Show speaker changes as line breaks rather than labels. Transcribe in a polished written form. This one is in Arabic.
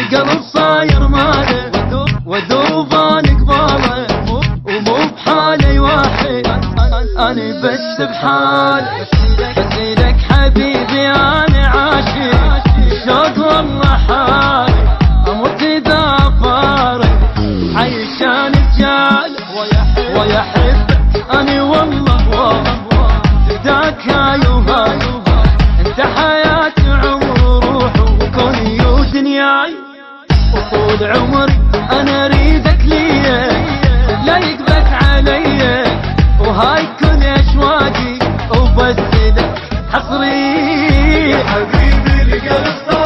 القلب صاير ماله وذوبان قباله ومو بحالي واحد انا بس بحال بس لك حبيبي انا عاشق شوق والله حالي اموت اذا فارق عيشان رجال ويحب انا والله فداك يا يوهاي انت حياتي عمر روح وكوني ودنياي وطول عمري انا اريدك ليا لا يقبك علي وهاي كل اشواقي وبس لك حصري
حبيبي القلب